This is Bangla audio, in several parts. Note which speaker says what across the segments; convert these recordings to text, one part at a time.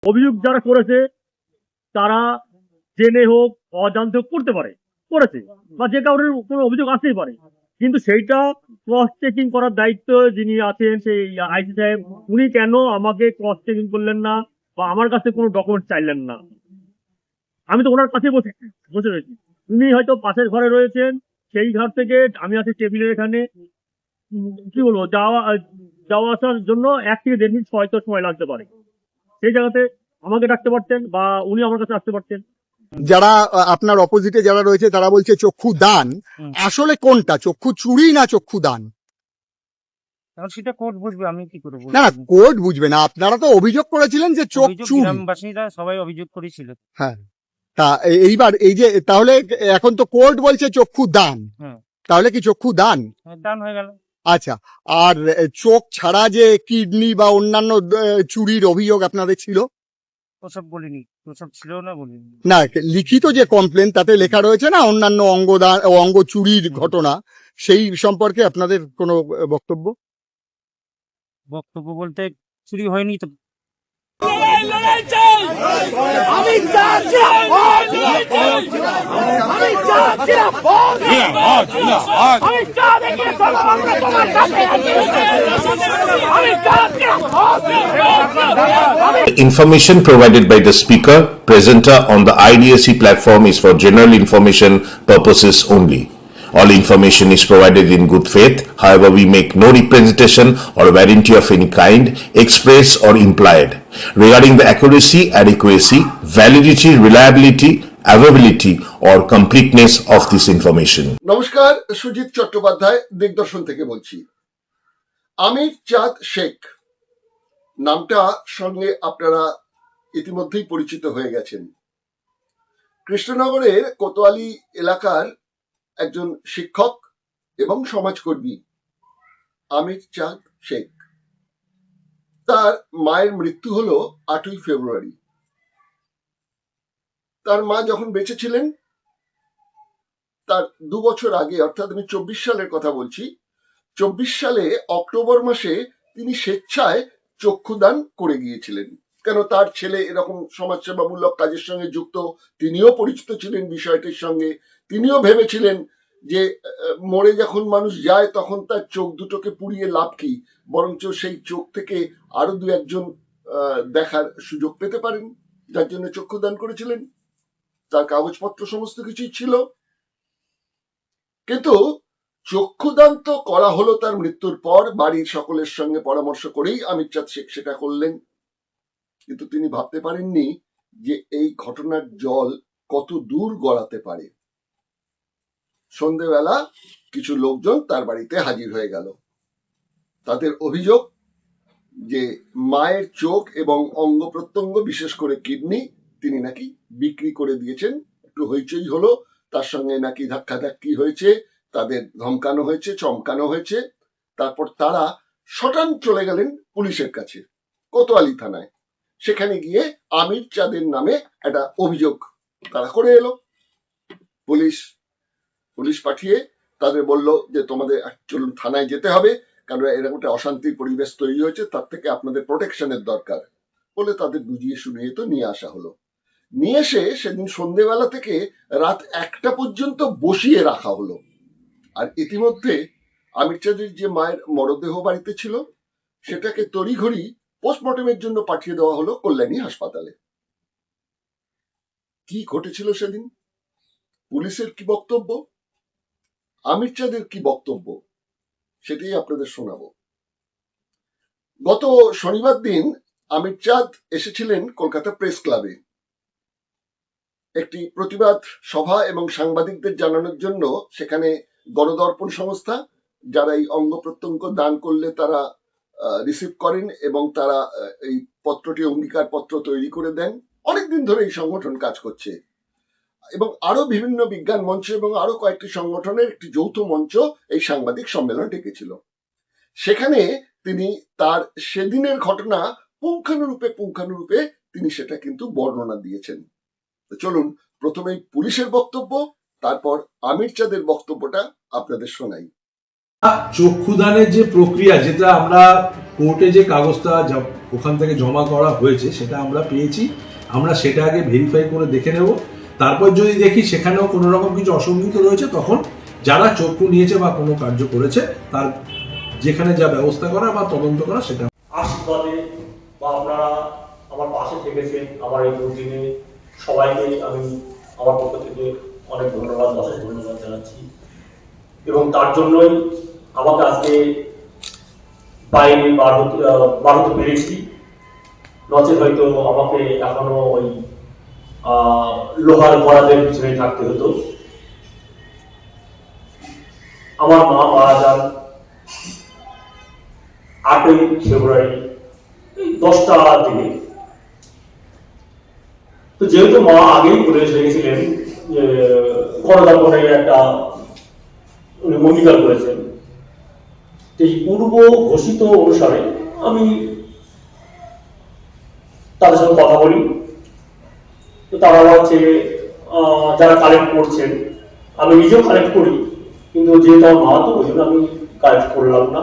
Speaker 1: অভিযোগ যারা করেছে তারা জেনে হোক অজান্তে হোক করতে পারে, করেছে, বা যে কারণে কোনো অভিযোগ আসতেই পারে, কিন্তু সেইটা ক্রস চেকিং করার দায়িত্ব যিনি আছেন সেই আইসি সাহেব, উনি কেন আমাকে ক্রস চেকিং করলেন না বা আমার কাছে কোনো ডকুমেন্ট চাইলেন না? আমি তো ওনার কাছে বসে বসে রয়েছি, উনি হয়তো পাশের ঘরে রয়েছেন, সেই ঘর থেকে আমি আছি টেবিলের এখানে। কি বলবো, যাওয়া যাওয়া আসার জন্য 1 থেকে 1.5 মিনিট হয়তো সময় লাগতে পারে। সেই জায়গাতে আমাকে ডাকতে পারতেন বা উনি আমার কাছে আসতে পারতেন।
Speaker 2: যারা আপনার অপোজিটে যারা রয়েছে তারা বলছে চক্ষু দান, আসলে কোনটা, চক্ষু চুরি না চক্ষু দান?
Speaker 3: সেটা কোর্ট বুঝবে, আমি কি করে
Speaker 2: না না,
Speaker 3: বলবো?
Speaker 2: কোর্ট বুঝবে না, আপনারা তো অভিযোগ করেছিলেন যে চোখ
Speaker 3: অভিযোগ
Speaker 2: চুরি।
Speaker 3: গ্রামবাসীরা সবাই অভিযোগ করেছিল।
Speaker 2: হ্যাঁ, তা এইবার এই যে তাহলে এখন তো কোর্ট বলছে চক্ষু দান,
Speaker 3: হ্যাঁ,
Speaker 2: তাহলে কি চক্ষু দান?
Speaker 3: দান হয়ে গেল।
Speaker 2: আচ্ছা, আর চোখ ছাড়া যে কিডনি বা অন্যান্য চুরির অভিযোগ আপনাদের ছিল?
Speaker 3: ওসব বলিনি, ওসব ছিল না, বলিনি।
Speaker 2: না, লিখিত যে কমপ্লেন তাতে লেখা রয়েছে না অন্যান্য অঙ্গদান অঙ্গ চুরির ঘটনা, সেই সম্পর্কে আপনাদের কোনো বক্তব্য?
Speaker 3: বক্তব্য বলতে চুরি হয়নি তো।
Speaker 4: The information provided by the speaker, presenter on the IDSC platform is for general information purposes only. All information is provided in good faith. However, we make no representation or warranty of any kind, express or implied, regarding the accuracy, adequacy, validity, reliability, availability or completeness of this information.
Speaker 5: নমস্কার, সুজিত চট্টোপাধ্যায় দিগদর্শন থেকে বলছি। আমির চাঁদ শেখ নামটা সঙ্গে আপনারা ইতিমধ্যেই পরিচিত হয়ে গেছেন। কৃষ্ণনগরের কোতোয়ালি এলাকার একজন শিক্ষক এবং সমাজকর্মী আমির চাঁদ শেখ। তার মায়ের মৃত্যু হলো 8ই ফেব্রুয়ারি। তার মা যখন বেঁচে ছিলেন তার 2 বছর আগে, অর্থাৎ আমি 24 সালের কথা বলছি, 24 সালে অক্টোবর মাসে তিনি স্বেচ্ছায় চক্ষুদান করে গিয়েছিলেন। কেন, তার ছেলে এরকম সমাজসেবামূলক কাজের সঙ্গে যুক্ত, তিনিও পরিচিত ছিলেন বিষয়টির সঙ্গে। তিনিও ভেবেছিলেন যে মরে যখন মানুষ যায় তখন তার চোখ দুটোকে পুড়িয়ে লাভ কি, বরঞ্চ সেই চোখ থেকে আরো 2-1 দেখার সুযোগ পেতে পারেন, যার জন্য চক্ষুদান করেছিলেন। তার কাগজপত্র সমস্ত কিছুই ছিল। কিন্তু চক্ষুদান তো করা হলো তার মৃত্যুর পর, বাড়ির সকলের সঙ্গে পরামর্শ করেই আমির চাঁদ শেখ সেটা করলেন। কিন্তু তিনি ভাবতে পারেননি যে এই ঘটনার জল কত দূর গড়াতে পারে। সন্ধেবেলা কিছু লোকজন তার বাড়িতে হাজির হয়ে গেল। তাদের অভিযোগ যে মায়ের চোখ এবং অঙ্গ প্রত্যঙ্গ, বিশেষ করে কিডনি, তিনি নাকি বিক্রি করে দিয়েছেন। একটু হইচই হলো, তার সঙ্গে নাকি ধাক্কাধাক্কি হয়েছে, তাদের ধমকানো হয়েছে, চমকানো হয়েছে। তারপর তারা শটান চলে গেলেন পুলিশের কাছে, কোতোয়ালি থানায়। সেখানে গিয়ে আমির চাঁদের নামে একটা অভিযোগ তারা করে এলো। পুলিশ পাঠিয়ে তাদের বলল যে তোমাদের চলুন থানায় যেতে হবে, কারণ এরকম একটা অশান্তির পরিবেশ তৈরি হয়েছে, তার থেকে আপনাদের প্রোটেকশনের দরকার বলে তাদের বুঝিয়ে শুনিয়ে তো নিয়ে আসা হলো। নিয়ে এসে সেদিন সন্ধ্যেবেলা থেকে রাত 1টা পর্যন্ত বসিয়ে রাখা হলো। আর ইতিমধ্যে আমির চাঁদের যে মায়ের মরদেহ বাড়িতে ছিল সেটাকে তড়িঘড়ি পোস্টমর্টমের জন্য পাঠিয়ে দেওয়া হলো কল্যাণী হাসপাতালে। কি ঘটেছিল সেদিন, পুলিশের কি বক্তব্য, আমির চাঁদের কি বক্তব্য, সেটাই আপনাদের শোনাবো। গত শনিবার দিন আমির চাঁদ এসেছিলেন কলকাতা প্রেস ক্লাবে একটি প্রতিবাদ সভা এবং সাংবাদিকদের জানানোর জন্য। সেখানে গণদর্পণ সংস্থা, যারা এই অঙ্গ প্রত্যঙ্গ দান করলে তারা রিসিভ করেন এবং তারা এই পত্রটি, অঙ্গীকার পত্র তৈরি করে দেন, অনেকদিন ধরে এই সংগঠন কাজ করছে। এবং আরো বিভিন্ন বিজ্ঞান মঞ্চ এবং আরো কয়েকটি সংগঠনের একটি যৌথ মঞ্চ এই সাংবাদিক সম্মেলন ডেকেছিল। সেখানে তিনি তার সেদিনের ঘটনা পুঙ্খানুরূপে তিনি সেটা কিন্তু বর্ণনা দিয়েছেন। চলুন প্রথমে পুলিশের বক্তব্য, তারপর আমির চাঁদের বক্তব্যটা আপনাদের শোনাই।
Speaker 6: চক্ষুদানের যে প্রক্রিয়া, যেটা আমরা কোর্টে যে কাগজটা ওখান থেকে জমা করা হয়েছে সেটা আমরা পেয়েছি। আমরা সেটা আগে ভেরিফাই করে দেখে নেব, তারপর যদি দেখি সেখানেও কোনো রকম কিছু অসঙ্গতি রয়েছে, তখন যারা চক্ষু নিয়েছে বা কোনো কার্য করেছে তার যেখানে যা ব্যবস্থা করা বা তদন্ত করা সেটা।
Speaker 1: আশীর্বাদে বা আপনারা আমার পাশে থেকেছেন আমার এই দুদিনে, সবাইকে আমি আমার পক্ষ থেকে অনেক ধন্যবাদ, অশেষ ধন্যবাদ জানাচ্ছি। এবং তার জন্যই আমাকে আজকে বাইরে বার হতে পেরেছি, নচেত হয়তো আমাকে এখনো ওই লোহার গড়াদের পিছনে থাকতে হতো। আমার মা মারা যান 8ই ফেব্রুয়ারি 10টার দিকে। তো যেহেতু মা আগেই বলে রেখেছিলেন যে গণদাপনে একটা উনি অঙ্গীকার করেছেন, এই পূর্ব ঘোষিত অনুসারে আমি তাদের সঙ্গে কথা বলি। তো তারা হচ্ছে যারা কালেক্ট করছেন, আমি নিজেও কালেক্ট করি, কিন্তু যেহেতু আমার মা তো ওই জন্য আমি কালেক্ট করলাম না।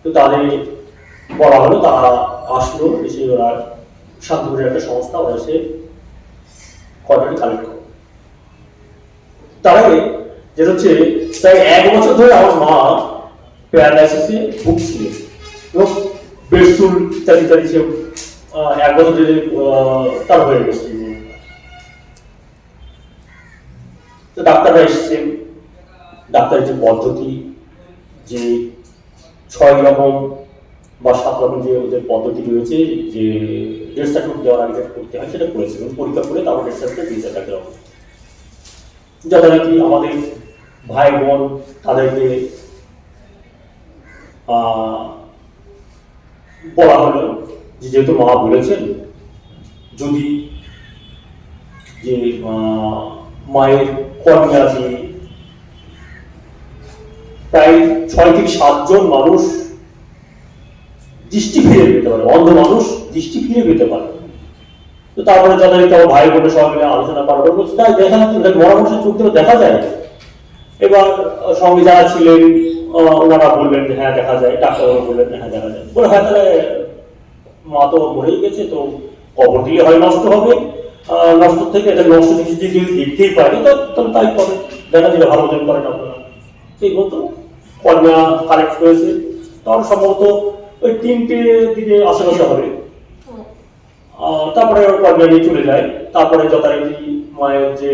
Speaker 1: তো তাদের বলা হলো, তারা আসলো, এসে ওরা শান্তিপুরের একটা সংস্থা, ওরা এসে কয়টাটি কালেক্ট করে। তার আগে যেটা হচ্ছে প্রায় 1 বছর ধরে আমার মা প্যারালাইসিসে ভুগছিলেন এবং বেডসুল ইত্যাদি ইত্যাদি, সে 1 বছর ধরে তার হয়ে গেছে। তো ডাক্তাররা এসেছেন, ডাক্তারের যে পদ্ধতি, যে 6 রকম বা 7 রকম যে ওদের পদ্ধতি রয়েছে, যে ডেথ সার্টিফিকেট দেওয়ার আগে যেটা করতে হয় সেটা করেছেন, পরীক্ষা করে তারপর ডেথ সার্টিফিকেট দিয়েছে ডাক্তার। যারা নাকি আমাদের ভাই বোন, তাদেরকে বলা হলো যে যেহেতু মা বলেছেন যদি যে মায়ের কর্মীরা দিয়ে প্রায় 6 থেকে 7 জন মানুষ দৃষ্টি ফিরে পেতে পারে, অন্ধ মানুষ দৃষ্টি ফিরে পেতে পারে। তো তারপরে যাদেরকে আমার ভাই বোনের সবাই মিলে আলোচনা করার বলছে তাই দেখা যাচ্ছে মরা মানুষের চোখ থেকে দেখা যায়। এবার সঙ্গে যারা ছিলেন ওনারা বললেন যে হ্যাঁ দেখা যায়, ডাক্তারবাবু বললেন হ্যাঁ দেখা যায়। বলে হ্যাঁ তাহলে মা তো মরেই গেছে, তো কবর দিলে হয় নষ্ট হবে, নষ্ট থেকে এটা নষ্ট জিনিস দিয়ে যদি দেখতেই পারি তাহলে তাই করে, দেখা দিলে ভালো ওজন করেন আপনারা। সেই মতো কর্মীরা কালেক্ট করেছে, তখন সম্ভবত ওই 3টে দিকে আশেপাশে হবে। তারপরে কর্মীরা নিয়ে চলে যায়। তারপরে যথারীতি মায়ের যে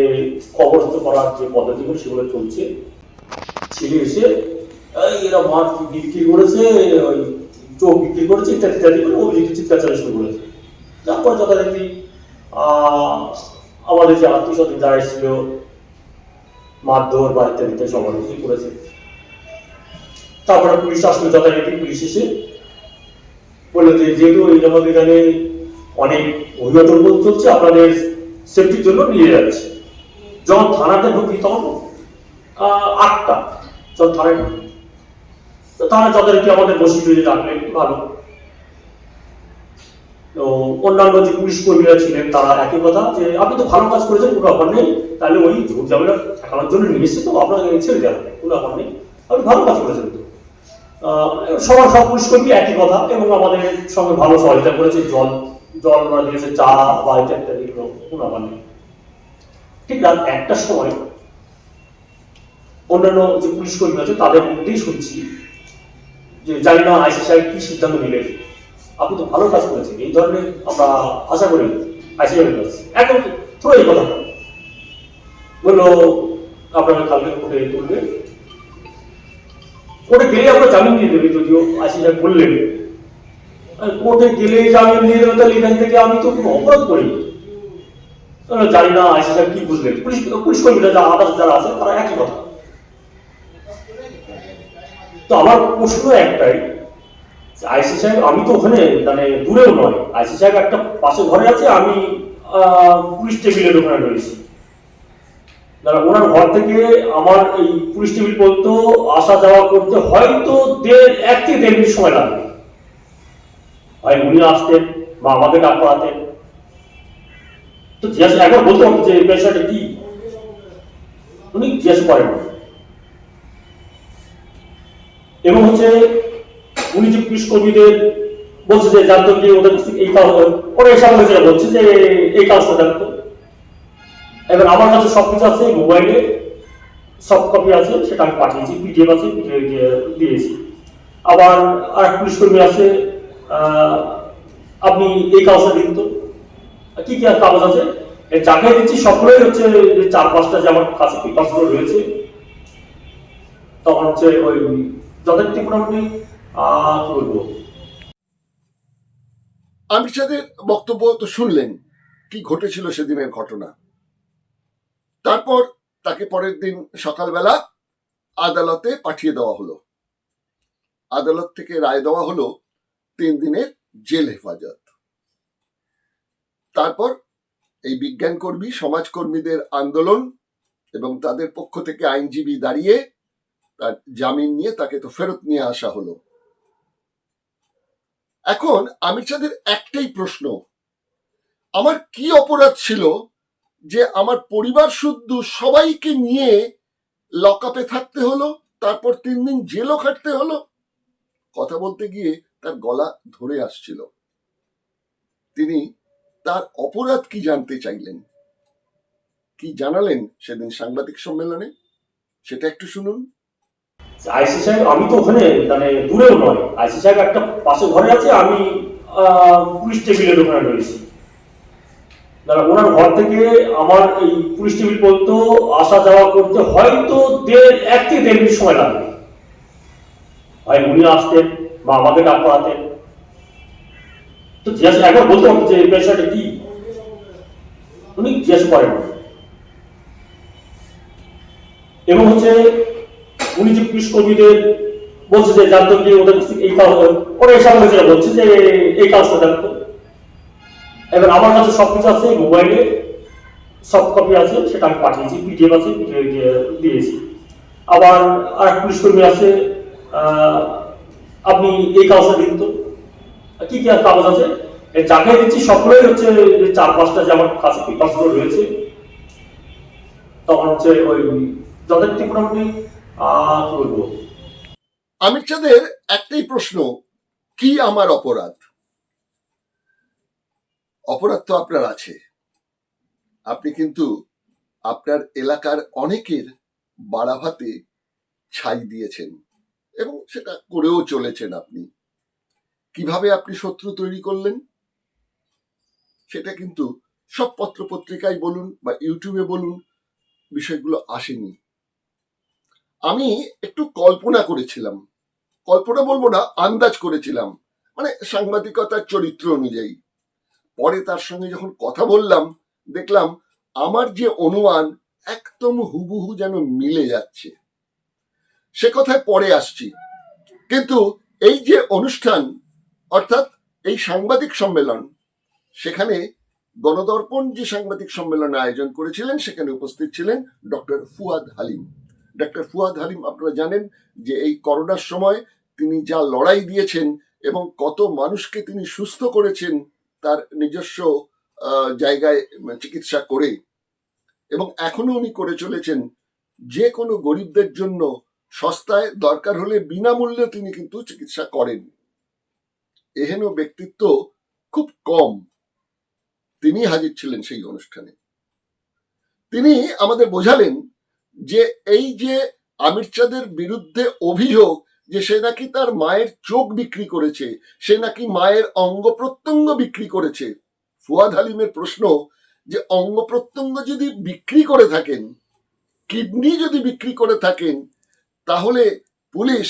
Speaker 1: কবরস্থ করার যে পদ্ধতিগুলো সেগুলো চলছে। ছেলে এসে এরা মা বিক্রি করেছে, ওই চোখ বিক্রি করেছে ইত্যাদি ইত্যাদি করে অভিযুক্ত চিৎকার চালা শুরু করেছে। তারপর যথারীতি আমাদের যে আত্মীয় স্বজন যারা এসেছিল মারধর বা ইত্যাদি ইত্যাদি সবার কিছুই করেছে। তারপরে পুলিশ আসলে, যথারীতি পুলিশ এসে বললো যে যেহেতু আমাদের এখানে অনেক অভিযোগ চলছে, আপনাদের সেফটির জন্য নিয়ে যাচ্ছে। যখন থানাতে ঢুকি তখন 8টা, যখন থানায় ঢুকি তো তারা যথারীতি আমাদের বসে যদি রাখলেন ভালো। তো অন্যান্য যে পুলিশ কর্মীরা ছিলেন তারা একই কথা, যে আপনি তো ভালো কাজ করেছেন, কোনো ব্যাপার নেই, তাহলে ওই ঝুট ঝামেলা ঠেকানোর জন্য নিয়ে এসছে, তো আপনাকে ছেড়ে দেওয়া হবে, কোনো ব্যাপার নেই, আপনি ভালো কাজ করেছেন। তো সব পুলিশ কর্মী একই কথা, এবং আমাদের সঙ্গে ভালো সহযোগিতা করেছে, জল দিয়েছে, চা বা ইত্যাদি, কোনো ব্যাপার নেই। ঠিক রাত 1টার সময় অন্যান্য যে পুলিশ কর্মী আছে তাদের মধ্যেই শুনছি যে জানি না আইসি সাহেব কি সিদ্ধান্ত নিলেন, আপনি তো ভালো কাজ করেছেন, এই ধরনের আমরা আশা করি আইসি সাহেবের কাছে। এখন থ্রো এই কথা বললো আপনারা কালকে কোর্টে তুলবে, কোর্টে গেলে আমরা জামিন দিয়ে দেবে, যদিও আইসি সাহেব বললেন কোর্টে গেলে জামিন দিয়ে দেবে, তাহলে এখান থেকে আমি তো কোনো অপরাধ করিনি। জানি না আইসি সাহেব কি বুঝলেন, পুলিশ কর্মীরা যা আদার্স যারা আছে তারা একই কথা। তো আমার প্রশ্ন একটাই, আইসি সাহেব, আমি তো ওখানে মানে দূরেও নয়, আইসি সাহেব একটা পাশে ঘরে আছে, আমি পুলিশ টেবিলের ওখানে রয়েছি। ওনার ঘর থেকে আমার এই পুলিশ টেবিল পর্যন্ত আসা যাওয়া করতে হয়তো 1 থেকে 1.5 মিনিট সময় লাগবে। হয় উনি আসতেন বা আমাকে ডাক করাতেন, তো জিজ্ঞাসা একবার বলতে হবে যে পেশাটা কি, উনি জিজ্ঞাসা করেন। এবং হচ্ছে উনি যে পুলিশ কর্মীদের বলছে যে জানতো কি ওদের কাছ থেকে এই কাজ, ওরা এই সামনে যেটা বলছে যে এই কাজটা জানতো। এবার আমার কাছে সবকিছু আছে, মোবাইলে সফট কপি আছে, সেটা আমি পাঠিয়েছি, পিডিএফ আছে, পিডিএফ দিয়েছি। আবার আর এক পুলিশ কর্মী আছে, আপনি এই কাগজটা দিন তো, কি কি আর কাগজ আছে যাকে দিচ্ছি সবগুলোই হচ্ছে 4-5টা যে আমার কাছে পেপারসগুলো রয়েছে, তখন হচ্ছে ওই যথারীতি মোটামুটি কি বলবো।
Speaker 5: আমির সাহেবের বক্তব্য তো শুনলেন, কি ঘটেছিল সেদিনের ঘটনা। তারপর তাকে পরের দিন সকালবেলা আদালতে পাঠিয়ে দেওয়া হলো। আদালত থেকে রায় দেওয়া হলো 3 দিনের জেল হেফাজত। তারপর এই বিজ্ঞান কর্মী, সমাজকর্মীদের আন্দোলন এবং তাদের পক্ষ থেকে আইনজীবী দাঁড়িয়ে তার জামিন নিয়ে তাকে তো ফেরত নিয়ে আসা হলো। এখন আমির সাহেবের একটাই প্রশ্ন, আমার কি অপরাধ ছিল যে আমার পরিবার শুদ্ধ সবাইকে নিয়ে লকআপে থাকতে হলো, তারপর 3 দিন জেলও খাটতে হলো? কথা বলতে গিয়ে তার গলা ধরে আসছিল। তিনি তার অপরাধ কি জানতে চাইলেন, কি জানালেন সেদিন সাংবাদিক সম্মেলনে, সেটা একটু শুনুন।
Speaker 1: আইসি সাহেব, আমি তো ওখানে মানে দূরেও নয়, আইসি সাহেব একটা পাশে ঘরে আছে, আমি পুলিশ টেবিলের ওখানে রয়েছি। দাদা ওনার ঘর থেকে আমার এই পুলিশ টেবিল পর্যন্ত আসা যাওয়া করতে হয়তো 1 থেকে 1.5 মিনিট সময় লাগবে। হয় উনি আসতেন বা আমাকে ডাক পড়াতেন, তো জিজ্ঞাসা একবার বলতে পারতো যে পেশাটা কি, উনি জিজ্ঞাসা করেন। এবং হচ্ছে উনি যে পুলিশ কর্মীদের বলছে যে জানতো কি ওদের কাছ থেকে এই কাজ, ওরা এই সামনে যেটা বলছে যে এই কাজটা জানতো। এবার আমার কাছে সবকিছু আছে, মোবাইলে সফট কপি আছে, সেটা আমি পাঠিয়েছি, পিডিএফ আছে, পিডিএফ দিয়েছি। আবার আর এক পুলিশ কর্মী আছে, আপনি এই কাগজটা দিন তো, কি কি আর কাগজ আছে যাকে দিচ্ছি সবগুলোই হচ্ছে 4-5টা যে আমার কাছে পেপারসগুলো রয়েছে, তখন হচ্ছে ওই যথারীতি মোটামুটি কি বলবো।
Speaker 5: আমির সাহেবের একটাই প্রশ্ন, কি আমার অপরাধ? অপরাধ তো আপনার আছে, আপনি কিন্তু আপনার এলাকার অনেকের বাড়াভাতে ছাই দিয়েছেন এবং সেটা করেও চলেছেন। আপনি কিভাবে আপনি শত্রু তৈরি করলেন সেটা কিন্তু সব পত্রপত্রিকায় বলুন বা ইউটিউবে বলুন, বিষয়গুলো আসেনি। আমি একটু কল্পনা করেছিলাম, কল্পনা বলবো না, আন্দাজ করেছিলাম, মানে সাংবাদিকতার চরিত্র অনুযায়ী। পরে তার সঙ্গে যখন কথা বললাম, দেখলাম আমার যে অনুমান একদম হুবহু যেন মিলে যাচ্ছে। সে কথায় পরে আসছি, কিন্তু এই যে অনুষ্ঠান অর্থাৎ এই সাংবাদিক সম্মেলন, সেখানে গণদর্পণ যে সাংবাদিক সম্মেলন আয়োজন করেছিলেন সেখানে উপস্থিত ছিলেন ডক্টর ফুয়াদ হালিম। ডক্টর ফুয়াদ হালিম আপনারা জানেন যে এই করোনার সময় তিনি যা লড়াই দিয়েছেন এবং কত মানুষকে তিনি সুস্থ করেছেন তার নিজস্ব জায়গায় চিকিৎসা করে, এবং এখনো উনি করে চলেছেন। যে কোনো গরিবদের জন্য সস্তায়, দরকার হলে বিনামূল্যে তিনি কিন্তু চিকিৎসা করেন। এহেন ব্যক্তিত্ব খুব কম, তিনি হাজির ছিলেন সেই অনুষ্ঠানে। তিনি আমাদের বোঝালেন যে এই যে আমির চাঁদের বিরুদ্ধে অভিযোগ যে সে নাকি তার মায়ের চোখ বিক্রি করেছে, সে নাকি মায়ের অঙ্গ প্রত্যঙ্গ বিক্রি করেছে। ফুয়াদ হালিমের প্রশ্ন যে অঙ্গ প্রত্যঙ্গ যদি বিক্রি করে থাকেন, কিডনি যদি বিক্রি করে থাকেন, তাহলে পুলিশ,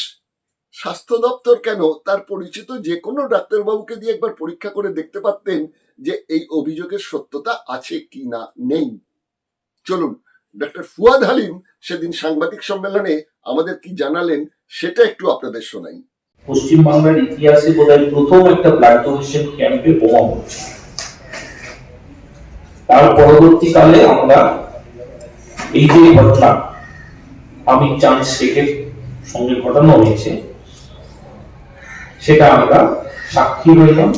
Speaker 5: স্বাস্থ্য দপ্তর কেন তার পরিচিত যে কোনো ডাক্তারবাবুকে দিয়ে একবার পরীক্ষা করে দেখতে পারতেন যে এই অভিযোগের সত্যতা আছে কি না নেই। চলুন ডক্টর ফুয়াদ হালিম সেদিন সাংবাদিক সম্মেলনে আমাদের কি জানালেন সেটা একটু আপনাদের শোনাই।
Speaker 7: পশ্চিমবাংলার ইতিহাসে বোধহয় প্রথম একটা ব্লাড ডোনেশন ক্যাম্পে বোমা পড়ছে। তার পরবর্তীকালে আমরা এই যে ঘটনা আমির চাঁদ শেখের সঙ্গে ঘটানো হয়েছে সেটা আমরা সাক্ষী রইলাম,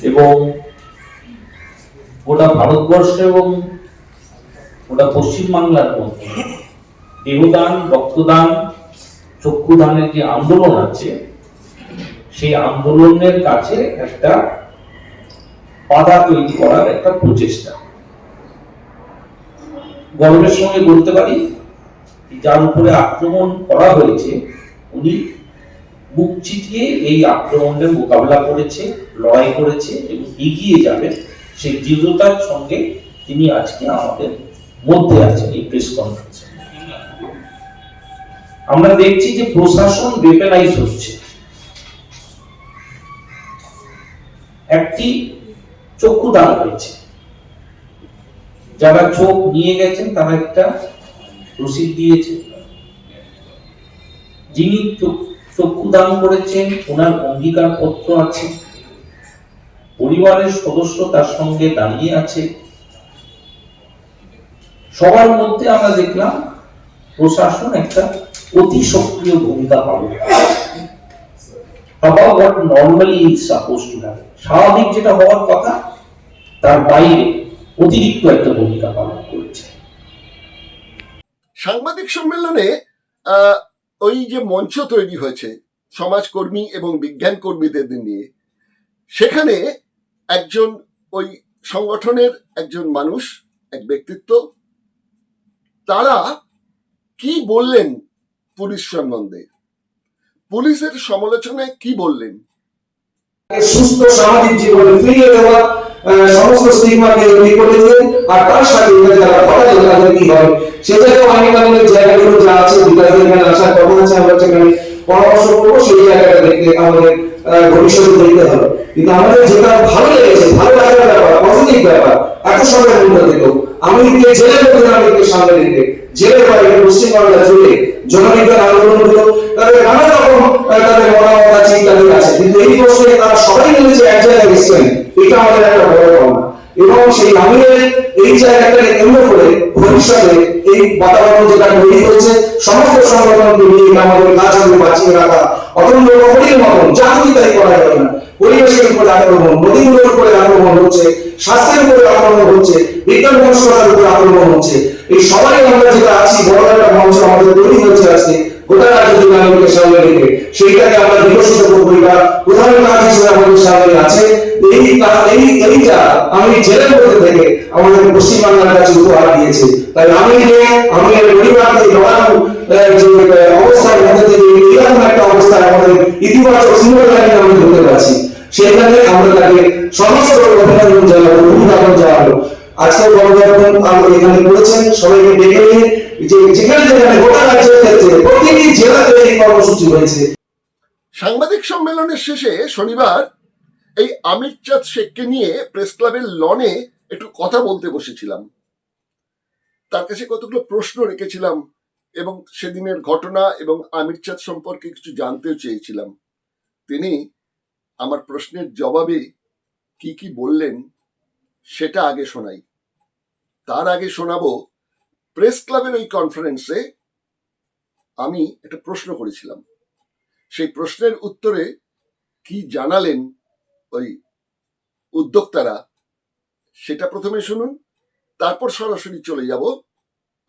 Speaker 7: এবং গোটা ভারতবর্ষ এবং গোটা পশ্চিমবাংলার মধ্যে দেহদান, রক্তদান, চক্ষুদানের যে আন্দোলন আছে সেই আন্দোলনের কাছে একটা বাধা তৈরি করার একটা প্রচেষ্টা। গর্বের সঙ্গে বলতে পারি যার উপরে আক্রমণ করা হয়েছে উনি বুক চিতিয়ে এই আক্রমণের মোকাবিলা করেছে, লড়াই করেছে এবং এগিয়ে যাবে সেই দৃঢ়তার সঙ্গে তিনি আজকে আমাদের মধ্যে আছেন এই প্রেস কনফারেন্সে। আমরা দেখছি যে প্রশাসন ওয়েপেনাইজ হচ্ছে। একটি চক্ষুদান হয়েছে, যারা চোখ নিয়ে গেছেন তারা একটা রসিদ দিয়েছে। যিনি চক্ষুদান করেছেন ওনার অঙ্গীকার পত্র আছে, পরিবারের সদস্য তার সঙ্গে দাঁড়িয়ে আছে। সবার মধ্যে আমরা দেখলাম প্রশাসন একটা অতি সক্রিয় ভূমিকা পালন করে। স্বাভাবিক যেটা হওয়ার কথা তার বাইরে অতিরিক্ত একটা ভূমিকা পালন করেছে।
Speaker 5: সাংবাদিক সম্মেলনে ওই যে মঞ্চ তৈরি হয়েছে সমাজকর্মী এবং বিজ্ঞান কর্মীদের নিয়ে, সেখানে একজন ওই সংগঠনের একজন মানুষ, এক ব্যক্তিত্ব, তারা কি বললেন পুলিশ সম্বন্ধে, পুলিশের সমালোচনায় কি বললেন?
Speaker 8: সুস্থ সামাজিক জীবনে ফিরিয়ে দেওয়া, সমস্ত স্টিগমাকে দূর করে দিয়ে, আর তার সাথে যারা ঘটায় তাদের কি হবে সেটাও আইন কানুনের জায়গাগুলো যা আছে, বিকাশ এখানে আসার কথা আছে, আমরা সেখানে পরামর্শ করবো, সেই জায়গাটা দেখতে আমাদের ভবিষ্যতে দেখতে হবে। কিন্তু আমাদের যেটা ভালো লেগেছে, ভালো লাগার ব্যাপার, পজিটিভ ব্যাপার, এত সময় মূল্য দিত আমি জেলের মধ্যে নামকে সামনে রেখে জেলের বাইরে পশ্চিমবাংলা জুড়ে জনবিজ্ঞান আন্দোলনগুলো তাদের নানা রকম তাদের মতামত আছে, ইত্যাদি আছে, কিন্তু এই প্রশ্নে তারা সবাই মিলে যে এক জায়গায় এসেছেন, এটা আমাদের একটা বড় পাওনা। এবং সেই আমিরের এই জায়গাটাকে কেন্দ্র করে ভবিষ্যতে এই বাতাবরণ যেটা তৈরি হয়েছে, সমস্ত সংগঠনকে নিয়ে আমাদের কাজগুলো বাঁচিয়ে রাখা অত্যন্ত কঠিন মতন, যা খুবই তাই করা যাবে না। পরিবেশের উপরে আক্রমণ, নদীগুলোর উপরে আক্রমণ হচ্ছে, স্বাস্থ্যের উপরে আক্রমণ হচ্ছে, বিজ্ঞান গবেষণার উপরে আক্রমণ হচ্ছে। এই সবাই আমরা যেটা আছি, বড় একটা মঞ্চ আমাদের তৈরি হচ্ছে আজকে গোটা রাজ্য দিনাকে সামনে রেখে, সেইটাকে আমরা বিকশিত করবো। এটা প্রধান কাজ হিসেবে আমাদের সামনে আছে। এইটা আমি জেলের মধ্যে থেকে আমাদের পশ্চিমবাংলার কাছে উপহার দিয়েছে। তাই আমি পরিবারকে লড়ানো যে অবস্থার মধ্যে থেকে এরকম একটা অবস্থায় আমাদের ইতিবাচক সিঙ্গল লাইনে আমরা ধরতে পারছি, সেখানে আমরা তাকে সমস্ত অভিনন্দন জানাবো, অভিনন্দন জানাবো। আজকে গণদর্পণ এখানে করেছেন, সবাইকে ডেকে নিয়ে যেখানে যেখানে গোটা রাজ্যের ক্ষেত্রে প্রতিটি জেলাতে এই কর্মসূচি হয়েছে।
Speaker 5: সাংবাদিক সম্মেলনের শেষে শনিবার এই আমির চাঁদ শেখকে নিয়ে প্রেস ক্লাবের লনে একটু কথা বলতে বসেছিলাম। তার কাছে কতগুলো প্রশ্ন রেখেছিলাম এবং সেদিনের ঘটনা এবং আমির চাঁদ সম্পর্কে কিছু জানতেও চেয়েছিলাম। তিনি আমার প্রশ্নের জবাবে কি কি বললেন সেটা আগে শোনাই। তার আগে শোনাবো প্রেস ক্লাবের ওই কনফারেন্সে আমি একটা প্রশ্ন করেছিলাম, সেই প্রশ্নের উত্তরে কি জানালেন ওই উদ্যোক্তারা, সেটা প্রথমে শুনুন, তারপর সরাসরি চলে যাব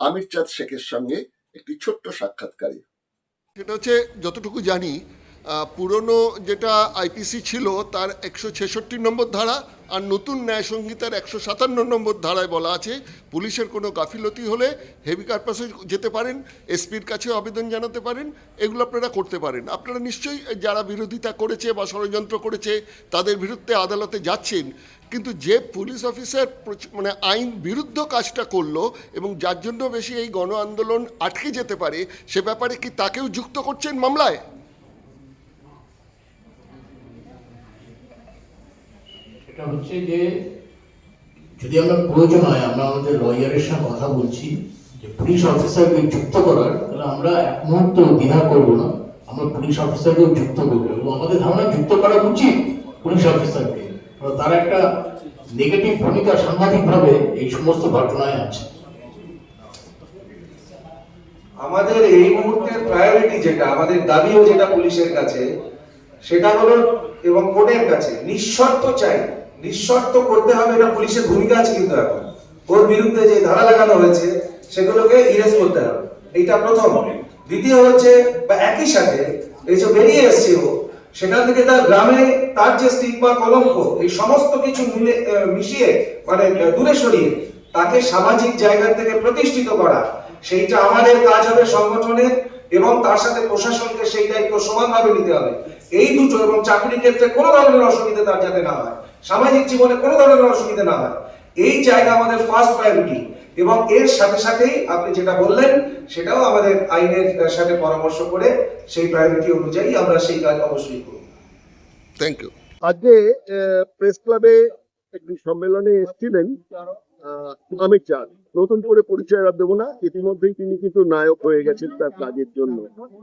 Speaker 5: আমির চাঁদ শেখের সঙ্গে একটি ছোট্ট সাক্ষাৎকারে। সেটা হচ্ছে, যতটুকু জানি পুরনো যেটা আইপিসি ছিল তার 166 নম্বর ধারা আর নতুন ন্যায় সংহিতার 157 নম্বর ধারায় বলা আছে পুলিশের কোনো গাফিলতি হলে হেভি কর্পাসে যেতে পারেন, এসপির কাছে আবেদন জানাতে পারেন, এগুলো আপনারা করতে পারেন। আপনারা নিশ্চয়ই যারা বিরোধিতা করেছে বা ষড়যন্ত্র করেছে তাদের বিরুদ্ধে আদালতে যাচ্ছেন, কিন্তু যে পুলিশ অফিসার মানে আইন বিরুদ্ধ কাজটা করলো এবং যার জন্য বেশি এই গণ আন্দোলন আটকে যেতে পারে, সে ব্যাপারে কি তাকেও যুক্ত করছেন মামলায়?
Speaker 9: এটা হচ্ছে যে যদি আমরা প্রয়োজন হয় আমরা আমাদের লয়ারের সঙ্গে কথা বলছি যে পুলিশ অফিসারকে যুক্ত করার, তাহলে আমরা এক মুহূর্ত দ্বিধা করবো না, আমরা পুলিশ অফিসারকেও যুক্ত করবো এবং আমাদের ধারণা যুক্ত করা উচিত পুলিশ অফিসারকে। তার একটা নেগেটিভ ভূমিকা সাংঘাতিকভাবে এই সমস্ত ঘটনায় আছে।
Speaker 8: আমাদের এই মুহূর্তের প্রায়োরিটি যেটা, আমাদের দাবিও যেটা পুলিশের কাছে, সেটা হলো এবং কোর্টের কাছে নিঃশর্ত চাই, নিঃশর্ত করতে হবে, এটা পুলিশের ভূমিকা আছে। কিন্তু এখন ওর বিরুদ্ধে যে ধারা লাগানো হয়েছে সেগুলোকে ইরেজ করতে হবে, এইটা প্রথম। দ্বিতীয় হচ্ছে বা একই সাথে এই যে বেরিয়ে এসছে ও, সেখান থেকে তার গ্রামে তার যে স্টিগমা কলঙ্ক এই সমস্ত কিছু মিশিয়ে মানে দূরে সরিয়ে তাকে সামাজিক জায়গা থেকে প্রতিষ্ঠিত করা, সেইটা আমাদের কাজ হবে সংগঠনের, এবং তার সাথে প্রশাসনকে সেই দায়িত্ব সমানভাবে নিতে হবে। এই দুটো, এবং চাকরির ক্ষেত্রে কোনো ধরনের অসুবিধা তার যাতে না হয়, সামাজিক জীবনে কোনো ধরনের অসুবিধা না হয়, এই জায়গা আমাদের ফার্স্ট প্রায়োরিটি। এবং এর সাথে সাথেই আপনি যেটা বললেন সেটাও আমাদের আইনের সাথে পরামর্শ করে সেই প্রায়োরিটি অনুযায়ী আমরা সেই কাজ অবশ্যই করব।
Speaker 5: Thank you.
Speaker 2: আজকে প্রেস ক্লাবে একটি সম্মেলনে এসেছিলেন অমিত চাঁদ। নতুন করে পরিচয় আর দেবো না, ইতিমধ্যেই তিনি কিন্তু নায়ক হয়ে গেছেন তার কাজের জন্য,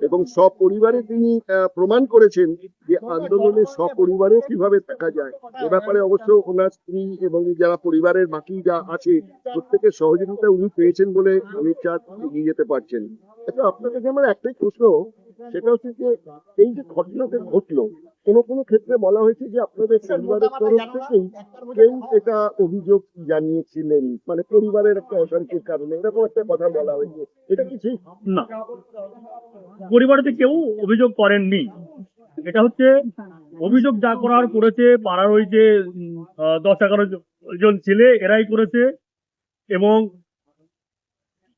Speaker 2: এবং সপরিবারে তিনি প্রমাণ করেছেন যে আন্দোলনে সপরিবারে কিভাবে থাকা যায়। এ ব্যাপারে অবশ্য ওনার স্ত্রী এবং যারা পরিবারের বাকি যা আছে প্রত্যেকের সহযোগিতা উনি পেয়েছেন বলে অমিত চাঁদ এগিয়ে যেতে পারছেন। আচ্ছা, আপনার কাছে আমার একটাই প্রশ্ন, সেটা হচ্ছে যে এই যে ঘটনাটা ঘটলো, কোনো ক্ষেত্রে বলা হয়েছে যে আপনাদের পরিবারের তরফ থেকেই কেউ এটা অভিযোগ জানিয়েছিলেন, মানে পরিবারের একটা অশান্তির কারণে, এরকম একটা কথা বলা হয়েছে, এটা কি ঠিক?
Speaker 1: না, পরিবারেতে কেউ অভিযোগ করেননি। এটা হচ্ছে অভিযোগ যা করার করেছে পাড়ার ওই যে 10-11 জন ছেলে, এরাই করেছে। এবং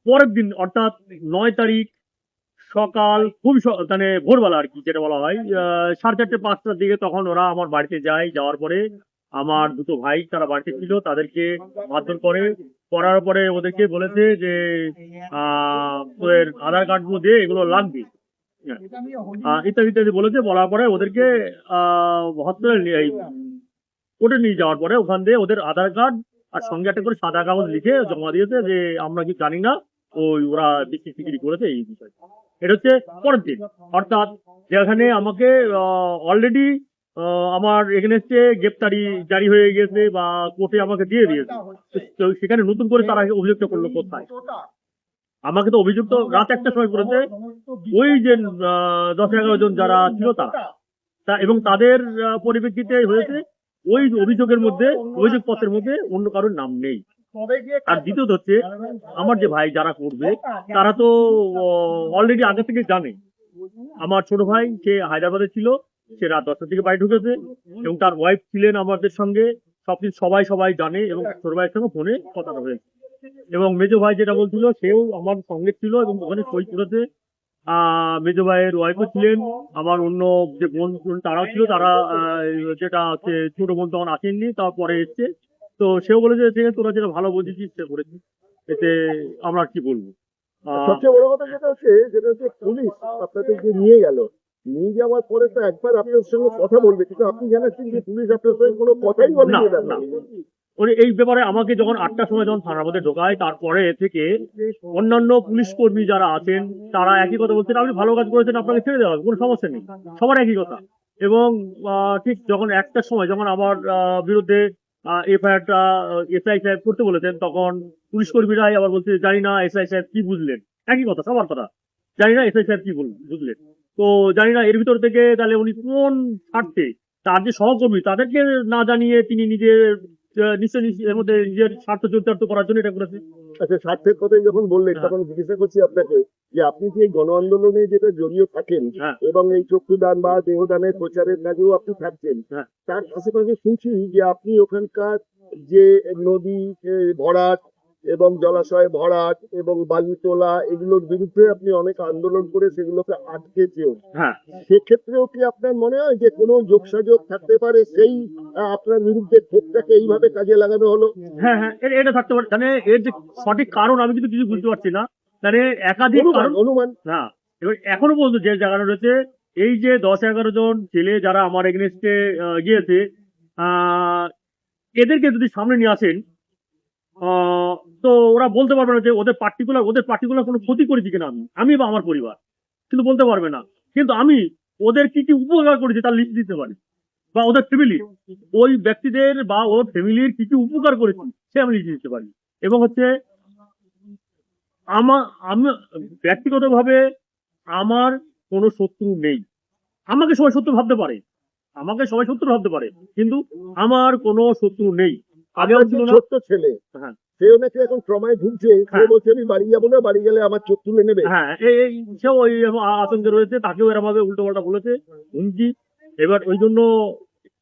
Speaker 1: পরের দিন অর্থাৎ 9 তারিখ সকাল খুবই মানে ভোরবেলা আর কি, যেটা বলা হয় 4:30-5টার দিকে, তখন ওরা আমার বাড়িতে যায়। যাওয়ার পরে আমার দুটো ভাই তারা বাড়িতে ছিল, তাদেরকে মারধর করার পরে ওদেরকে বলেছে যে তোদের আধার কার্ড গুলো দিয়ে এগুলো লাগবে, ইত্যাদি ইত্যাদি বলেছে। বলার পরে ওদেরকে হসপিটাল কোর্টে নিয়ে যাওয়ার পরে ওখান দিয়ে ওদের আধার কার্ড আর সঙ্গে একটা করে সাদা কাগজ লিখে জমা দিয়েছে যে আমরা কি জানি না, ওরা বিক্রি করেছে এই বিষয়। এটা হচ্ছে পরের দিন, অর্থাৎ যেখানে আমাকে অলরেডি আমার এগেনস্টে গ্রেপ্তারি জারি হয়ে গেছে বা কোর্টে আমাকে দিয়ে দিয়েছে, তো সেখানে নতুন করে তারা অভিযোগটা করলো কোথায়? আমাকে তো অভিযোগ তো রাত 1টার সময় করেছে ওই যে 10-11 জন যারা ছিল তারা, এবং তাদের পরিপ্রেক্ষিতে হয়েছে ওই অভিযোগের মধ্যে, অভিযোগপত্রের মধ্যে অন্য কারোর নাম নেই। আর দ্বিতীয়ত হচ্ছে আমার যে ভাই যারা করবে তারা তো অলরেডি আগে থেকে জানে। আমার ছোট ভাই সে হায়দ্রাবাদে ছিল, সে রাত 10টার দিকে বাড়ি ঢুকেছে, এবং তার ওয়াইফ ছিলেন আমাদের সঙ্গে, সবকিছু সবাই জানে, এবং ছোট ভাইয়ের সঙ্গে ফোনে কথা হয়েছে। এবং মেজো ভাই যেটা বলছিল সেও আমার সঙ্গে ছিল এবং ওখানে সই করেছে। মেজো ভাইয়ের ওয়াইফও ছিলেন, আমার অন্য যে বোন তারাও ছিল, তারা যেটা হচ্ছে ছোট বোন তখন আসেননি, তারপরে এসছে। তো সেও বলেছে যে তোরা যেটা ভালো বুঝেছিস সে করেছিস, এতে আমরা আর কি বলবো।
Speaker 2: সবচেয়ে বড় কথা যেটা হচ্ছে পুলিশ আপনাদের যে নিয়ে যাওয়ার পরে তো একবার আপনার সঙ্গে কথা বলবে, কিন্তু আপনি জানাচ্ছেন যে পুলিশ আপনার সঙ্গে কোনো কথাই বলেনি।
Speaker 1: না, এই ব্যাপারে আমাকে যখন 8টার সময় যখন থানার মধ্যে ঢোকায়, তারপরে থেকে অন্যান্য পুলিশ কর্মী যারা আছেন তারা একই কথা বলছেন, আপনি ভালো কাজ করেছেন, আপনাকে ছেড়ে দেওয়া হবে, কোনো সমস্যা নেই, সবার একই কথা। এবং ঠিক যখন 1টার সময় যখন আমার বিরুদ্ধে এফআইআরটা এসআই সাহেব করতে বলেছেন, তখন পুলিশ কর্মীরাই আবার বলছে জানি না এসআই সাহেব কি বুঝলেন, একই কথা সবার কথা, জানি না এসআই সাহেব কি বুঝলেন। তো জানি না এর ভিতর থেকে তাহলে উনি কোন স্বার্থে তার যে সহকর্মী তাদেরকে না জানিয়ে তিনি নিশ্চয়ই এর মধ্যে নিজের স্বার্থ চরিতার্থ করার জন্য এটা করেছে।
Speaker 2: আচ্ছা, স্বার্থের কথাই যখন বললেন তখন জিজ্ঞাসা করছি আপনাকে যে আপনি কি এই গণ আন্দোলনে যেটা জড়িয়ে থাকেন এবং এই চক্ষুদান বা দেহদানের প্রচারের কাজেও আপনি থাকছেন, তার আশেপাশে শুনছি যে আপনি ওখানকার যে নদী ভরাট এবং জলাশয় ভরাট এবং বালি তোলা এগুলোর বিরুদ্ধে আপনি অনেক আন্দোলন করে সেগুলোকে আটকেছেন। সেক্ষেত্রেও কি আপনার মনে হয় যে কোনো যোগসাযোগ থাকতে পারে, সেই আপনার বিরুদ্ধে ক্ষোভটাকে এইভাবে কাজে লাগানো হলো?
Speaker 1: হ্যাঁ, এটা থাকতে পারে। মানে এর যে সঠিক কারণ আমি কিন্তু কিছু বুঝতে পারছি না, মানে একাধিক
Speaker 2: অনুমান।
Speaker 1: হ্যাঁ, এবার এখনো পর্যন্ত যে জায়গাটা রয়েছে, এই যে 10-11 জন ছেলে যারা আমার এগেনস্টে গিয়েছে, এদেরকে যদি সামনে নিয়ে আসেন তো ওরা বলতে পারবে না যে ওদের পার্টিকুলার কোনো ক্ষতি করেছি কিনা আমি বা আমার পরিবার, কিন্তু বলতে পারবে না। কিন্তু আমি ওদের কি কি উপকার করেছি তার লিস্ট দিতে পারি, বা ওদের ফ্যামিলি, ওই ব্যক্তিদের বা ওর ফ্যামিলির কি কি উপকার করেছি সে আমি লিখে দিতে পারি। এবং হচ্ছে আমি ব্যক্তিগতভাবে আমার কোনো শত্রু নেই। আমাকে সবাই শত্রু ভাবতে পারে, কিন্তু আমার কোনো শত্রু নেই। আগেও ছিল না।
Speaker 2: ছোট্ট ছেলে, সেও নাকি এখন ট্রমায় ভুগছে, সে বলছে আমি বাড়ি যাবো না, বাড়ি গেলে আমার চোখ তুলে নেবে।
Speaker 1: সেও ওই আতঙ্কে রয়েছে, তাকেও এরা ভাবে উল্টো পাল্টা বলেছে, হুমকি। এবার ওই জন্য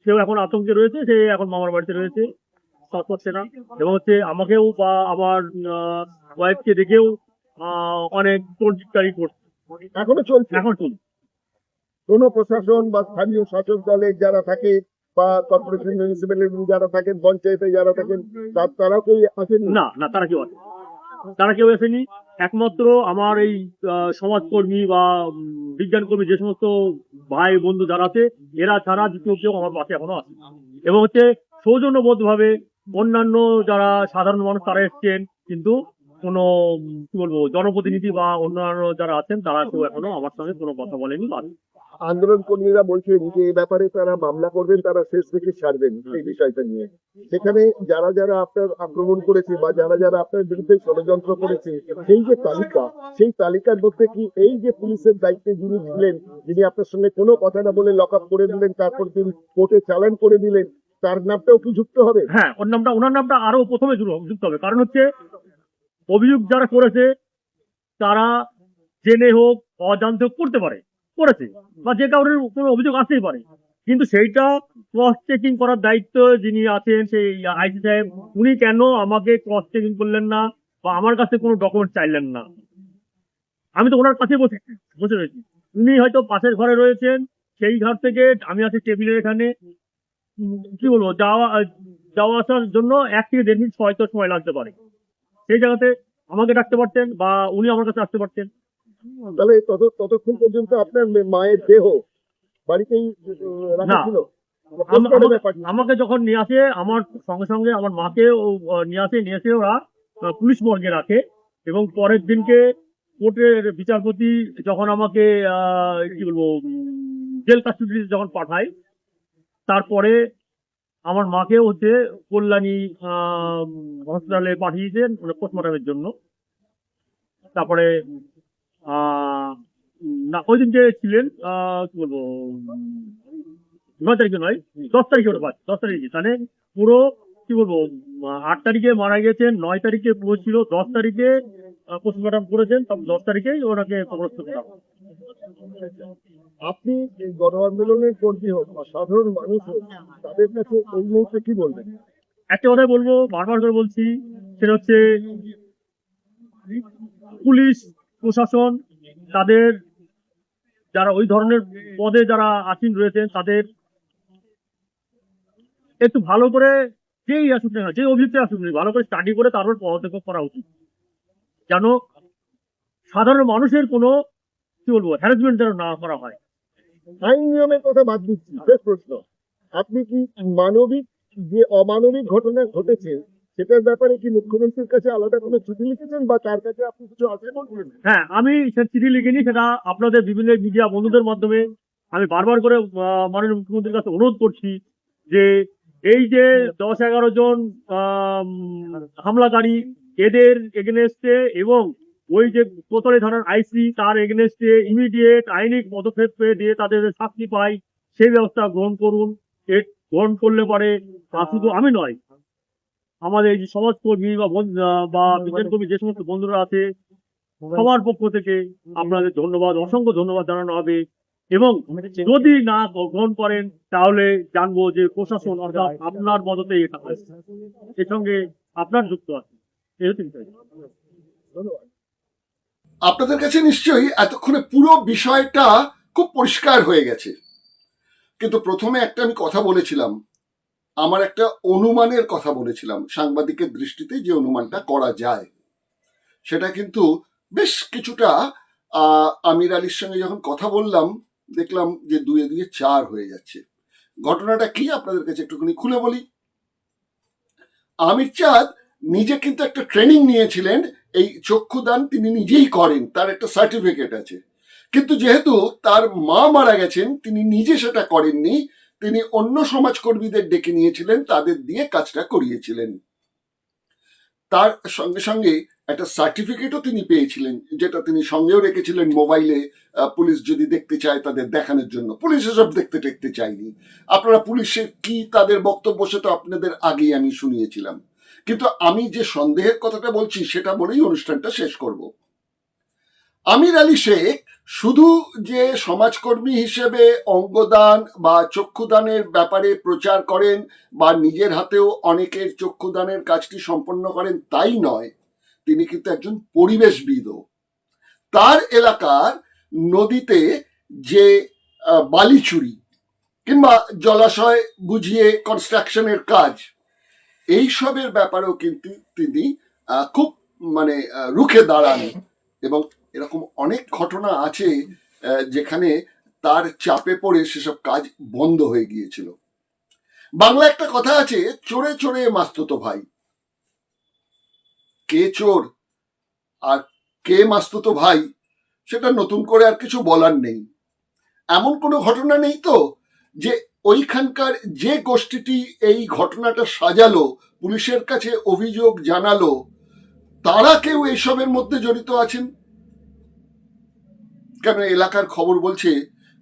Speaker 1: সেও এখন আতঙ্কে রয়েছে, সে এখন মামার বাড়িতে রয়েছে, কাজ করছে না। এবং হচ্ছে আমাকেও বা আমার ওয়াইফকে দেখেও অনেক টোনটিটকারি করছে।
Speaker 2: এখনো চলছে?
Speaker 1: এখন চলছে।
Speaker 2: কোনো প্রশাসন বা স্থানীয় শাসক দলের যারা থাকে বা কর্পোরেশন মিউনিসিপ্যালিটি যারা থাকেন, পঞ্চায়েতে যারা থাকেন, তারাও কেউ আসেন?
Speaker 1: না না, তারা কেউ আসেনি, তারা কেউ আসেনি। একমাত্র আমার এই সমাজকর্মী বা বিজ্ঞান কর্মী যে সমস্ত ভাই বন্ধু যারা আছে, এরা ছাড়া দ্বিতীয় কেউ আমার পাশে এখনো আসে। এবং হচ্ছে সৌজন্যবোধ ভাবে অন্যান্য যারা সাধারণ মানুষ তারা এসছেন, কিন্তু কোনো কি বলবো জনপ্রতিনিধি বা অন্যান্য যারা আছেন তারা কেউ এখনো আমার সঙ্গে কোনো কথা বলেনি বা
Speaker 2: আন্দোলন কর্মীরা বলছেন যে এই ব্যাপারে তারা মামলা করবেন, তারা শেষ থেকে ছাড়বেন এই বিষয়টা নিয়ে। সেখানে যারা যারা আপনার আক্রমণ করেছে বা যারা যারা আপনার বিরুদ্ধে ষড়যন্ত্র করেছে, সেই যে তালিকা, সেই তালিকার মধ্যে কি এই যে পুলিশের দায়িত্বে যিনি ছিলেন, যিনি আপনার সঙ্গে কোনো কথা না বলে লক আপ করে দিলেন, তারপর তিনি কোর্টে চালান করে দিলেন, তার নামটাও কি যুক্ত হবে?
Speaker 1: হ্যাঁ, ওনার নামটা আরো প্রথমে যুক্ত হবে। কারণ হচ্ছে অভিযোগ যারা করেছে তারা জেনে হোক অজান্তে হোক করেছে বা যে কারোর কোনো অভিযোগ আসতেই পারে, কিন্তু সেইটা ক্রস চেকিং করার দায়িত্ব যিনি আছেন সেই আইসি সাহেব, উনি কেন আমাকে ক্রস চেকিং করলেন না বা আমার কাছে কোনো ডকুমেন্ট চাইলেন না? আমি তো ওনার কাছে বসে রয়েছি, উনি হয়তো পাশের ঘরে রয়েছেন, সেই ঘর থেকে আমি আছি টেবিলের এখানে। কি বলবো, যাওয়া আসার জন্য 1 থেকে 1.5 মিনিট হয়তো সময় লাগতে পারে। সেই জায়গাতে আমাকে ডাকতে পারতেন বা উনি আমার কাছে আসতে পারতেন।
Speaker 2: তাহলে ততক্ষণ পর্যন্ত আপনার মায়ের দেহ বাড়িতেই রাখা
Speaker 1: না,
Speaker 2: ছিল?
Speaker 1: আমাকে যখন নিয়ে আসে আমার সঙ্গে সঙ্গে আমার মাকে নিয়ে এসে ওরা পুলিশ মর্গে রাখে। এবং পরের দিনকে কোর্টের বিচারপতি যখন আমাকে কি বলবো জেল কাস্টডিতে যখন পাঠায়, তারপরে আমার মাকেও হচ্ছে কল্যাণী হসপিটালে পাঠিয়েছেন পোস্টমর্টমের জন্য। তারপরে না, ওই দিন যে ছিলেন কি বলবো 9 তারিখে নয়, 10 তারিখে ওটা 10 তারিখে, তাহলে পুরো কি বলবো 8 তারিখে মারা গেছেন, 9 তারিখে পুরো ছিল, 10 তারিখে পোস্টমর্টম করেছেন, তখন 10 তারিখেই ওনাকে কবরস্থ করা হয়।
Speaker 2: আপনি এই গণ আন্দোলনের কর্মী হোক বা সাধারণ মানুষ হোক, তাদের কাছে এই মুহূর্তে কি বলবেন?
Speaker 1: একটা কথাই বলবো, বারবার করে বলছি, সেটা হচ্ছে পুলিশ প্রশাসন তাদের যারা ওই ধরনের পদে যারা আসীন রয়েছেন, তাদের একটু ভালো করে যেই আসুক না, যে অভিযুক্ত আসুক না, ভালো করে স্টাডি করে তারপর পদক্ষেপ করা উচিত, যেন সাধারণ মানুষের কোনো কি বলবো হ্যারাসমেন্ট যেন না করা হয়।
Speaker 2: আইন নিয়মের কথা বাদ দিচ্ছি, শেষ প্রশ্ন, আপনি কি মানবিক যে অমানবিক ঘটনা ঘটেছে সেটার ব্যাপারে কি মুখ্যমন্ত্রীর কাছে আলাদা কোনো চিঠি লিখেছেন বা তার কাছে আপনি কিছু আছে বলবেন?
Speaker 1: হ্যাঁ, আমি সে চিঠি লিখিনি, সেটা আপনাদের বিভিন্ন মিডিয়া বন্ধুদের মাধ্যমে আমি বারবার করে মাননীয় মুখ্যমন্ত্রীর কাছে অনুরোধ করছি যে এই যে 10-11 জন হামলাকারী, এদের এগেনস্টে এবং ওই যে কোতোয়ালি থানার আইসি তার এগেনস্টে ইমিডিয়েট আইনি পদক্ষেপ দিয়ে তাদের শাস্তি পায় সেই ব্যবস্থা গ্রহণ করুন। গ্রহণ করলে পরে শুধু আমি নয়, আমাদের এই যে সমাজকর্মী বা বিজ্ঞান কর্মী যে সমস্ত বন্ধুরা আছে, সবার পক্ষ থেকে আপনাদের ধন্যবাদ, অসংখ্য ধন্যবাদ জানানো হবে। এবং যদি না গ্রহণ করেন তাহলে জানবো যে প্রশাসন অর্থাৎ আপনার মদতে এটা হয়েছে, এর সঙ্গে আপনার যুক্ত আছে। এই হচ্ছে বিষয়।
Speaker 2: ধন্যবাদ।
Speaker 5: আপনাদের কাছে নিশ্চয়ই এতক্ষণে পুরো বিষয়টা খুব পরিষ্কার হয়ে গেছে, কিন্তু প্রথমে একটা আমি কথা বলেছিলাম, আমার একটা অনুমানের কথা বলেছিলাম, সাংবাদিকের দৃষ্টিতে যে অনুমানটা করা যায় সেটা কিন্তু বেশ কিছুটা আমির আলীর সঙ্গে যখন কথা বললাম দেখলাম যে 2 এ 2 4 হয়ে যাচ্ছে। ঘটনাটা কি আপনাদের কাছে একটুখানি খুলে বলি। আমির চাঁদ নিজে কিন্তু একটা ট্রেনিং নিয়েছিলেন, এই চক্ষুদান তিনি নিজেই করেন, তার একটা সার্টিফিকেট আছে, কিন্তু যেহেতু তার মা মারা গেছেন তিনি নিজে সেটা করেননি, তিনি অন্য সমাজকর্মীদের ডেকে নিয়েছিলেন, তাদের দিয়ে কাজটা করিয়েছিলেন। তার সঙ্গে সঙ্গে একটা সার্টিফিকেটও তিনি পেয়েছিলেন, যেটা তিনি সঙ্গেও রেখেছিলেন মোবাইলে, পুলিশ যদি দেখতে চায় তাদের দেখানোর জন্য। পুলিশ এসব দেখতে চায়নি। আপনারা পুলিশের কি তাদের বক্তব্য সেটা আপনাদের আগেই আমি শুনিয়েছিলাম, কিন্তু আমি যে সন্দেহের কথাটা বলছি সেটা বলেই অনুষ্ঠানটা শেষ করব। আমির আলী শেখ শুধু যে সমাজকর্মী হিসেবে অঙ্গদান বা চক্ষুদানের ব্যাপারে প্রচার করেন বা নিজের হাতেও অনেকের চক্ষুদানের কাজটি সম্পন্ন করেন তাই নয়, তিনি কিন্তু একজন পরিবেশবিদও। তার এলাকার নদীতে যে বালি চুরি কিংবা জলাশয় বুঝিয়ে কনস্ট্রাকশনের কাজ, এইসবের ব্যাপারেও কিন্তু তিনি খুব রুখে দাঁড়ান। এবং এরকম অনেক ঘটনা আছে যেখানে তার চাপে পড়ে সেসব কাজ বন্ধ হয়ে গিয়েছিল। বাংলা একটা কথা আছে, চোরে চোরে মাস্তুতো ভাই। কে চোর আর কে মাস্তুতো ভাই সেটা নতুন করে আর কিছু বলার নেই। এমন কোনো ঘটনা নেই তো যে ওইখানকার যে গোষ্ঠীটি এই ঘটনাটা সাজালো, পুলিশের কাছে অভিযোগ জানালো, তারা কেউ এসবের মধ্যে জড়িত আছেন? কেন এলাকার খবর বলছে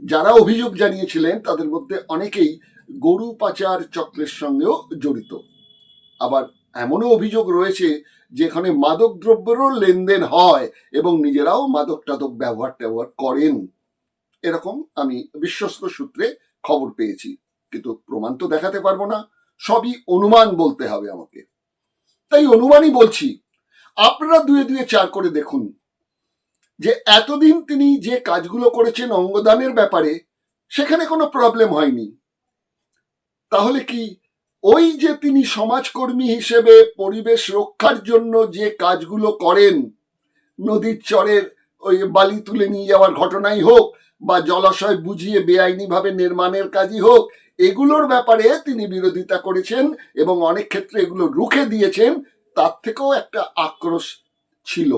Speaker 5: যারা অভিযোগ জানিয়েছিলেন তাদের মধ্যে অনেকেই গরু পাচার চক্রের সঙ্গেও জড়িত। আবার এমনও অভিযোগ রয়েছে যেখানে মাদক দ্রব্যেরও লেনদেন হয় এবং নিজেরাও মাদক টাদক ব্যবহার করেন। এরকম আমি বিশ্বস্ত সূত্রে খবর পেয়েছি, কিন্তু প্রমাণ তো দেখাতে পারবো না, সবই অনুমান বলতে হবে আমাকে। তাই অনুমানই বলছি, আপনারা দুয়ে দুয়ে চার করে দেখুন যে এতদিন তিনি যে কাজগুলো করেছেন অঙ্গদানের ব্যাপারে, সেখানে কোনো প্রবলেম হয়নি। তাহলে কি ওই যে তিনি সমাজকর্মী হিসেবে পরিবেশ রক্ষার জন্য যে কাজগুলো করেন, নদীর চরের ওই বালি তুলে নিয়ে যাওয়ার ঘটনাই হোক বা জলাশয় বুঝিয়ে বেআইনিভাবে নির্মাণের কাজই হোক, এগুলোর ব্যাপারে তিনি বিরোধিতা করেছেন এবং অনেক ক্ষেত্রে এগুলো রুখে দিয়েছেন, তার থেকেও একটা আক্রোশ ছিল।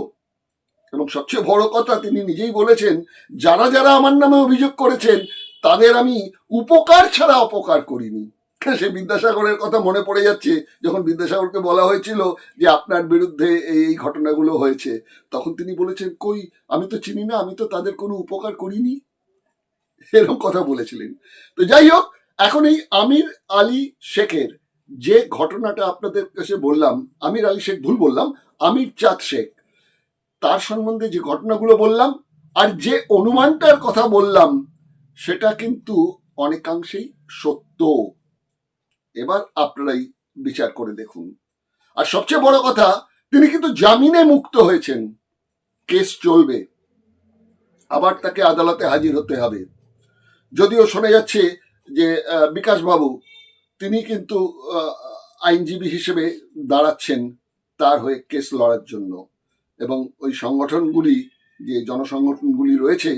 Speaker 5: এবং সবচেয়ে বড় কথা, তিনি নিজেই বলেছেন যারা যারা আমার নামে অভিযোগ করেছেন তাদের আমি উপকার ছাড়া অপকার করিনি। সে বিদ্যাসাগরের কথা মনে পড়ে যাচ্ছে, যখন বিদ্যাসাগরকে বলা হয়েছিল যে আপনার বিরুদ্ধে এই ঘটনাগুলো হয়েছে, তখন তিনি বলেছেন কই, আমি তো চিনি না, আমি তো তাদের কোনো উপকার করিনি, এরকম কথা বলেছিলেন। তো যাই হোক, এখন এই আমির আলী শেখের যে ঘটনাটা আপনাদের কাছে বললাম, আমির আলী শেখ ভুল বললাম, আমির চাঁদ শেখ, তার সম্বন্ধে যে ঘটনাগুলো বললাম আর যে অনুমানটার কথা বললাম, সেটা কিন্তু অনেকাংশেই সত্য। এবার আপনারাই বিচার করে দেখুন। আর সবচেয়ে বড় কথা, তিনি কিন্তু জামিনে মুক্ত হয়েছেন, কেস চলবে, আবার তাকে আদালতে হাজির হতে হবে। যদিও শোনা যাচ্ছে যে বিকাশ বাবু তিনি কিন্তু আইনজীবী হিসেবে দাঁড়াচ্ছেন তার হয়ে কেস লড়ার জন্য, এবং ওই সংগঠনগুলি, যে জনসংগঠনগুলি রয়েছে,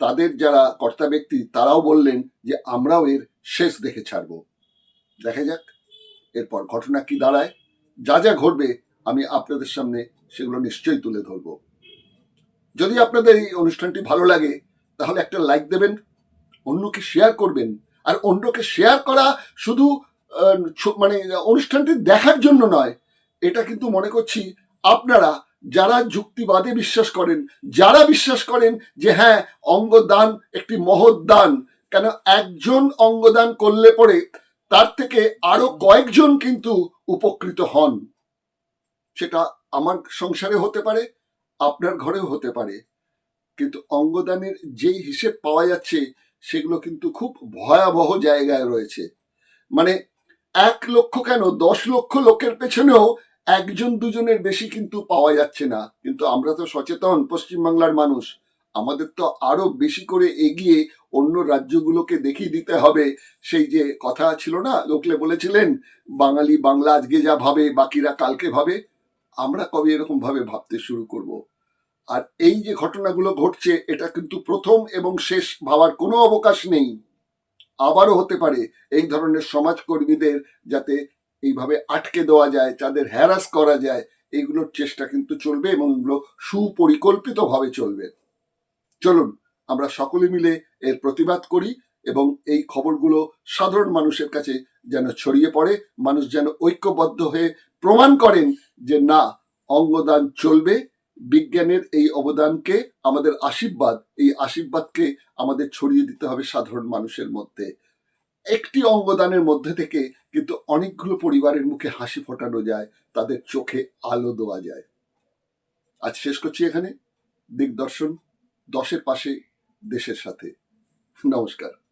Speaker 5: তাদের যারা কর্তা ব্যক্তি, তারাও বললেন যে আমরাও এর শেষ দেখে ছাড়ব। দেখা যাক এরপর ঘটনা কি দাঁড়ায়। যা যা ঘটবে আমি আপনাদের সামনে সেগুলো নিশ্চয়ই তুলে ধরব। যদি আপনাদের এই অনুষ্ঠানটি ভালো লাগে তাহলে একটা লাইক দেবেন, অন্যকে শেয়ার করবেন। আর অন্যকে শেয়ার করা শুধু অনুষ্ঠানটি দেখার জন্য নয়, এটা কিন্তু মনে করছি আপনারা যারা যুক্তিবাদে বিশ্বাস করেন, যারা বিশ্বাস করেন যে হ্যাঁ অঙ্গদান একটি মহৎ দান, কেন একজন অঙ্গদান করলে পরে তার থেকে আরো কয়েকজন কিন্তু উপকৃত হন। সেটা আমার সংসারে হতে পারে, আপনার ঘরেও হতে পারে, কিন্তু অঙ্গদানের যেই হিসেব পাওয়া যাচ্ছে সেগুলো কিন্তু খুব ভয়াবহ জায়গায় রয়েছে। 1 লক্ষ কেন 10 লক্ষ লোকের পেছনেও একজন দুজনের বেশি কিন্তু পাওয়া যাচ্ছে না। কিন্তু আমরা তো সচেতন পশ্চিমবাংলার মানুষ, আমাদের তো আরো বেশি করে এগিয়ে অন্য রাজ্যগুলোকে দেখিয়ে দিতে হবে। সেই যে কথা ছিল না, লোকলে বলেছিলেন বাঙালি বাংলা আজকে যা ভাবে বাকিরা কালকে ভাবে। আমরা কবে এরকম ভাবে ভাবতে শুরু করব? আর এই যে ঘটনাগুলো ঘটছে, এটা কিন্তু প্রথম এবং শেষ ভাবার কোনো অবকাশ নেই। আবারও হতে পারে এই ধরনের সমাজকর্মীদের যাতে এইভাবে আটকে দেওয়া যায়, যাদের হ্যারাস করা যায়, এইগুলোর চেষ্টা কিন্তু চলবে এবং এগুলো সুপরিকল্পিতভাবে চলবে। চলুন আমরা সকলে মিলে এর প্রতিবাদ করি এবং এই খবরগুলো সাধারণ মানুষের কাছে যেন ছড়িয়ে পড়ে, মানুষ যেন ঐক্যবদ্ধ হয়ে প্রমাণ করেন যে না, অঙ্গদান চলবে। বিজ্ঞানের এই অবদানকে, আমাদের আশীর্বাদ, এই আশীর্বাদকে আমাদের ছড়িয়ে দিতে হবে সাধারণ মানুষের মধ্যে। একটি অঙ্গদানের মধ্যে থেকে কিন্তু অনেকগুলো পরিবারের মুখে হাসি ফোটানো যায়, তাদের চোখে আলো দেওয়া যায়। আজ শেষ করছি এখানে। দিগদর্শন দশের পাশে দেশের সাথে। নমস্কার।